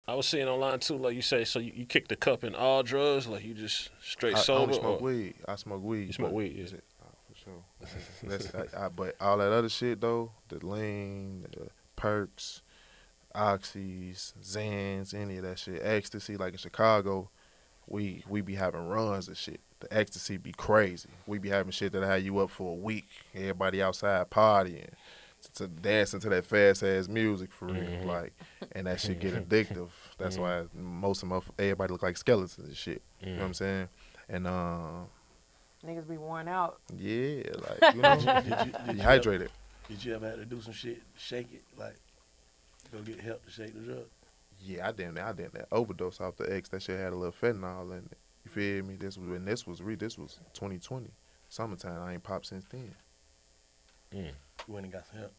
I was seeing online too, like you say, so you kick the cup in all drugs, like you just straight sober. I only smoke or weed. I smoke weed. You smoke weed, yeah. For sure. But all that other shit though, the lean, the perks, oxys, Zans, any of that shit, ecstasy. Like in Chicago, we be having runs and shit. The ecstasy be crazy. We be having shit that had you up for a week. Everybody outside partying, to dancing to that fast ass music for real, like, and that shit get addictive. That's why everybody look like skeletons and shit. You know what I'm saying? And Niggas be worn out. yeah, like you know, dehydrated. Did you ever have to do some shit, shake it, like go get help to shake the drug? Yeah, I did that overdose off the X. That shit had a little fentanyl in it. You feel me? This was 2020, summertime. I ain't popped since then. You went and got some help.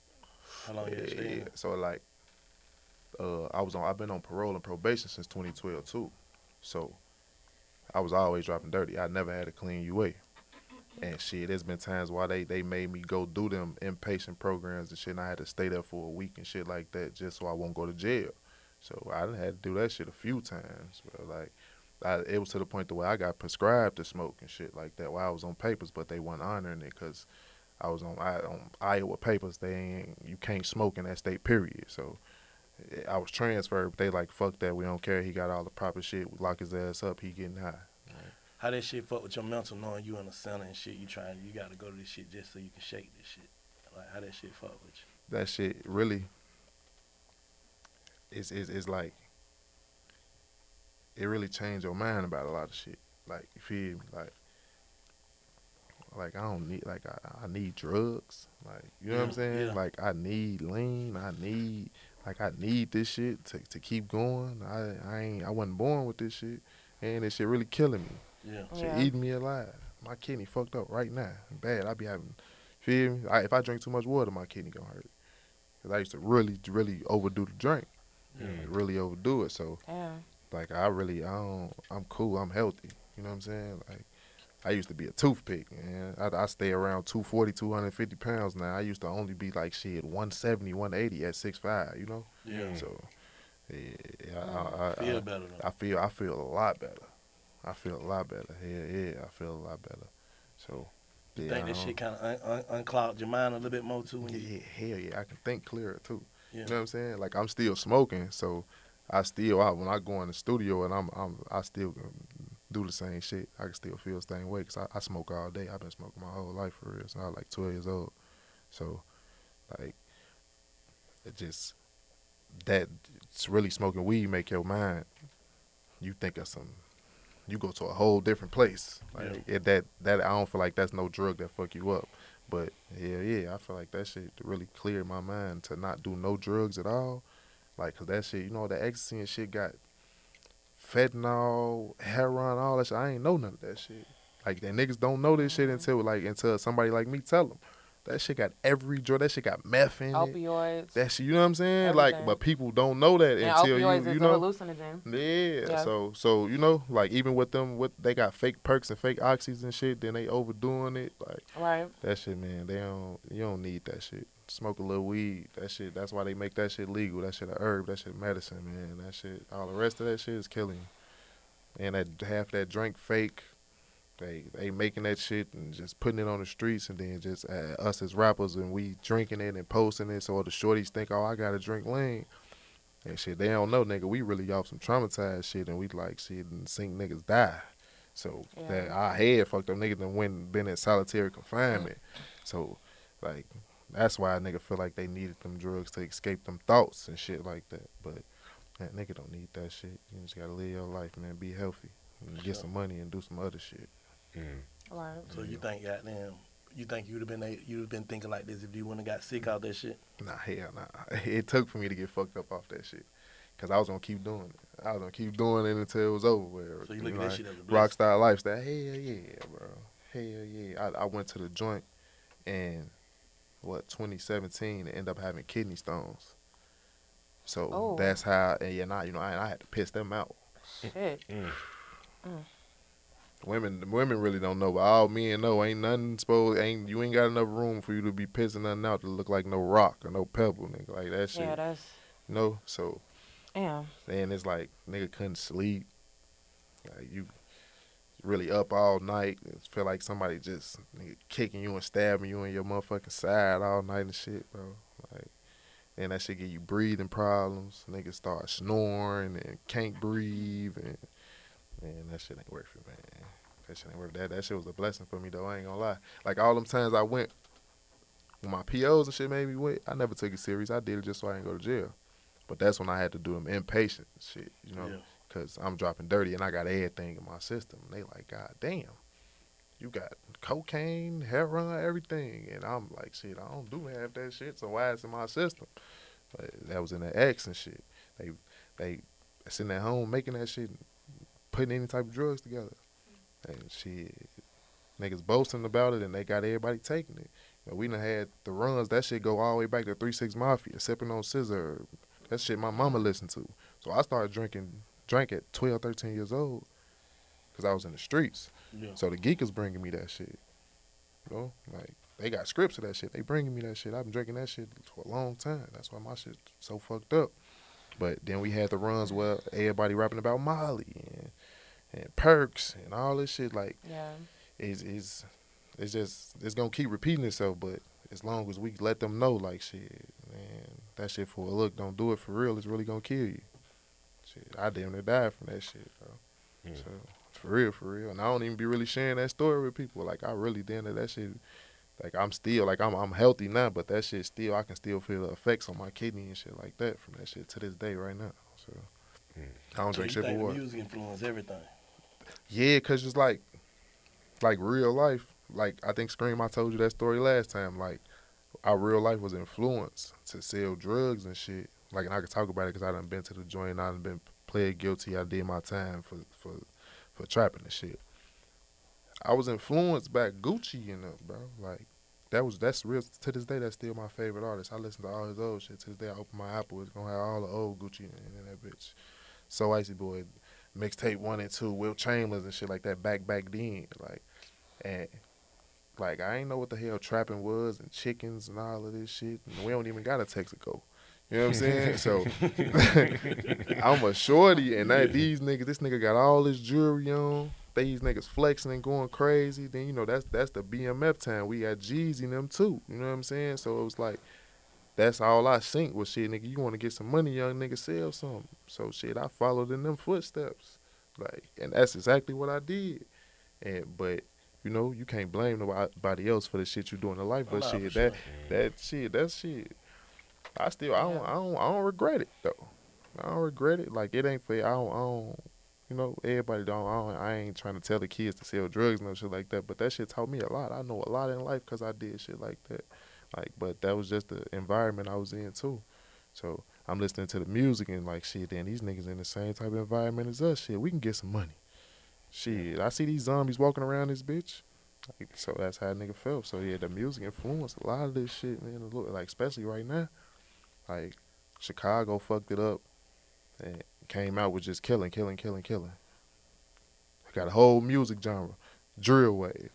How long you had to stay in? So like, I've been on parole and probation since 2012 too. So I was always dropping dirty. I never had a clean UA. And shit, there's been times why they made me go do them inpatient programs and shit, and I had to stay there for a week and shit like that just so I won't go to jail. So I done had to do that shit a few times. But like, it was to the point to where I got prescribed to smoke and shit like that while I was on papers, but they weren't honoring it because I was on Iowa papers. You can't smoke in that state, period. So I was transferred, but they like, fuck that, we don't care. He got all the proper shit. We lock his ass up. He getting high. How that shit fuck with your mental, knowing you in the center and shit? You got to go to this shit just so you can shake this shit. Like, how that shit fuck with you? That shit really is like, it really changed your mind about a lot of shit. Like, you feel me? Like I don't need, like, I need drugs. Like, you know what I'm saying? Yeah. Like, I need lean. I need this shit to keep going. I wasn't born with this shit, and this shit really killing me. Yeah. Shit eating me alive. My kidney fucked up right now. Bad. I be having, feel me? If I drink too much water, my kidney gonna hurt. Cause I used to really overdo the drink. Like, really overdo it. So, like, I'm cool. I'm healthy. You know what I'm saying? Like, I used to be a toothpick, man. I stay around 240, 250 pounds now. I used to only be like, shit, 170, 180 at 6'5", you know? Yeah. So, yeah, I feel better though. I feel a lot better. I feel a lot better. Yeah, I feel a lot better. So, you think this shit kind of unclogged your mind a little bit more too? Hell yeah. I can think clearer too. Yeah. You know what I'm saying? Like, I'm still smoking, so when I go in the studio and I still do the same shit, I can still feel the same way because I smoke all day. I've been smoking my whole life for real. So I was like 12 years old. So, like, it's really smoking weed make your mind. You think of you go to a whole different place. Like, that I don't feel like that's no drug that fuck you up. But yeah, I feel like that shit really cleared my mind to not do no drugs at all. Like, cause that shit, you know, the ecstasy and shit got fentanyl, heroin, all that shit. I ain't know none of that shit. Like, the niggas don't know this shit until somebody like me tell them. That shit got every drug. That shit got meth in Opioids. it. That shit, you know what I'm saying? Everything. Like, but people don't know that until opioids you know. Opioids is a hallucinogen. Yeah. So you know, like, even with them, they got fake perks and fake oxys and shit. Then they overdoing it. Like, right. That shit, man. You don't need that shit. Smoke a little weed. That shit. That's why they make that shit legal. That shit a herb. That shit medicine, man. That shit. All the rest of that shit is killing you. And that half that drink fake. They making that shit and just putting it on the streets, and then just us as rappers and we drinking it and posting it, so the shorties think, oh, I gotta drink lean. And shit, they don't know, nigga, we really off some traumatized shit, and we like shit and seen niggas die. So that our head fucked up, niggas done been in solitary confinement. So, like, that's why a nigga feel like they needed them drugs to escape them thoughts and shit like that. But that nigga don't need that shit. You just gotta live your life, man. Be healthy and get some money and do some other shit. Right. So you think, goddamn, you'd have been thinking like this if you wouldn't have got sick out that shit? Nah, hell nah. It took for me to get fucked up off that shit, cause I was gonna keep doing it. I was gonna keep doing it until it was over with. So you look at that shit as a blessing. Rockstar lifestyle. Hell yeah, bro. Hell yeah. I went to the joint in 2017 and ended up having kidney stones. So that's how. And I had to piss them out. Shit. Women really don't know, but all men know. Ain't nothing supposed. You ain't got enough room for you to be pissing nothing out to look like no rock or no pebble, nigga. Like that shit. Yeah, that's. You know, so Damn. And it's like nigga couldn't sleep. Like you really up all night. It feel like somebody just nigga kicking you and stabbing you in your motherfucking side all night and shit, bro. Like, and that shit give you breathing problems. Niggas start snoring and can't breathe, and man, that shit ain't worth it, man. That shit ain't worth it. That shit was a blessing for me though. I ain't gonna lie. Like all them times I went, when my POs and shit made me went, I never took it serious. I did it just so I didn't go to jail. But that's when I had to do them inpatient shit, you know, because I'm dropping dirty and I got everything in my system. And they like, God damn, you got cocaine, heroin, everything. And I'm like, shit, I don't do half that shit, so why it's in my system? But that was in the X and shit. They sitting at home making that shit, putting any type of drugs together. And shit, niggas boasting about it and they got everybody taking it. You know, we done had the runs, that shit go all the way back to 3-6 Mafia, sipping on scissor. That shit my mama listened to. So I started drank at 12, 13 years old because I was in the streets. Yeah. So the geek is bringing me that shit. You know, like, they got scripts of that shit. They bringing me that shit. I've been drinking that shit for a long time. That's why my shit so fucked up. But then we had the runs where everybody rapping about Molly and perks and all this shit. Like, Yeah. it's gonna keep repeating itself, but as long as we let them know, like, shit, man, that shit for a look, don't do it for real, it's really gonna kill you. Shit, I damn near died from that shit, bro. Yeah. So, for real. And I don't even be really sharing that story with people. Like, I really damn near that shit, like, I'm still, like, I'm healthy now, but that shit still, I can still feel the effects on my kidney and shit like that from that shit to this day right now. So, I don't So drink you shit but think the water. music influence everything? Yeah, because it's like real life. Like, I think Scream, I told you that story last time. Like, our real life was influenced to sell drugs and shit. Like, and I could talk about it because I done been to the joint. I done been pled guilty. I did my time for trapping and shit. I was influenced by Gucci and them, bro. Like, that's real. To this day, that's still my favorite artist. I listen to all his old shit. To this day, I open my Apple, it's gonna have all the old Gucci in that bitch. So Icy Boy, mixtape 1 and 2, Will Chambers and shit like that back then. Like, and like, I ain't know what the hell trapping was and chickens and all of this shit. And we don't even got a Texaco. You know what I'm saying? So I'm a shorty, and these niggas, this nigga got all this jewelry on. These niggas flexing and going crazy. Then, you know, that's the BMF time. We got G's in them too. You know what I'm saying? So it was like, that's all I synced was, shit, nigga, you want to get some money, young nigga, sell something. So shit, I followed in them footsteps. Like, and that's exactly what I did. But you know, you can't blame nobody else for the shit you do in the life. But shit, that shit. I don't regret it though. I don't regret it. Like, it ain't for I don't you know, everybody I ain't trying to tell the kids to sell drugs and no shit like that. But that shit taught me a lot. I know a lot in life because I did shit like that. Like, but that was just the environment I was in too. So I'm listening to the music and like, shit, then these niggas in the same type of environment as us. Shit, we can get some money. Shit, I see these zombies walking around this bitch. Like, so that's how a nigga felt. So yeah, the music influenced a lot of this shit, man. Like, especially right now. Like, Chicago fucked it up and came out with just killing. Got a whole music genre, drill wave,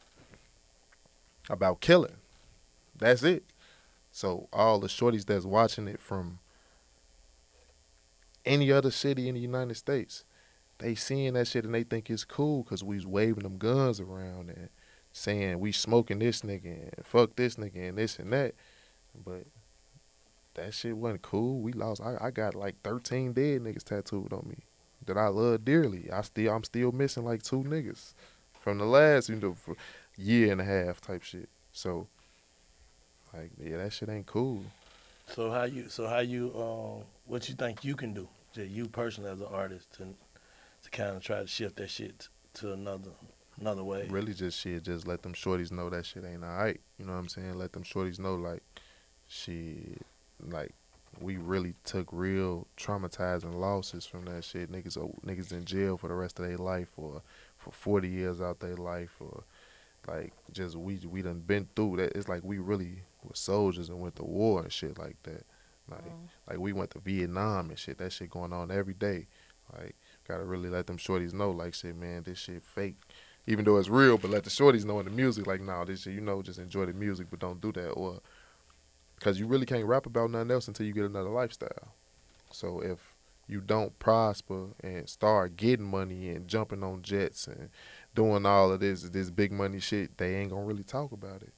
about killing. That's it. So all the shorties that's watching it from any other city in the United States, they seeing that shit and they think it's cool because we waving them guns around and saying we smoking this nigga and fuck this nigga and this and that. But that shit wasn't cool. We lost. I got like 13 dead niggas tattooed on me that I love dearly. I'm still missing like 2 niggas from the last, you know, year and a half type shit. So, like, yeah, that shit ain't cool. So how you what you think you can do, just you personally as an artist, to kind of try to shift that shit to another way? Really just let them shorties know that shit ain't alright. You know what I'm saying? Let them shorties know, like, shit, like, we really took real traumatizing losses from that shit. Niggas in jail for the rest of their life, or for 40 years out their life, or like, just we done been through that. It's like we really were soldiers and went to war and shit like that. Like we went to Vietnam and shit. That shit going on every day. Like, gotta really let them shorties know, like, shit, man, this shit fake. Even though it's real, but let the shorties know in the music, like, nah, this shit, you know, just enjoy the music, but don't do that. Or, because you really can't rap about nothing else until you get another lifestyle. So if you don't prosper and start getting money and jumping on jets and doing all of this big money shit, they ain't gonna really talk about it.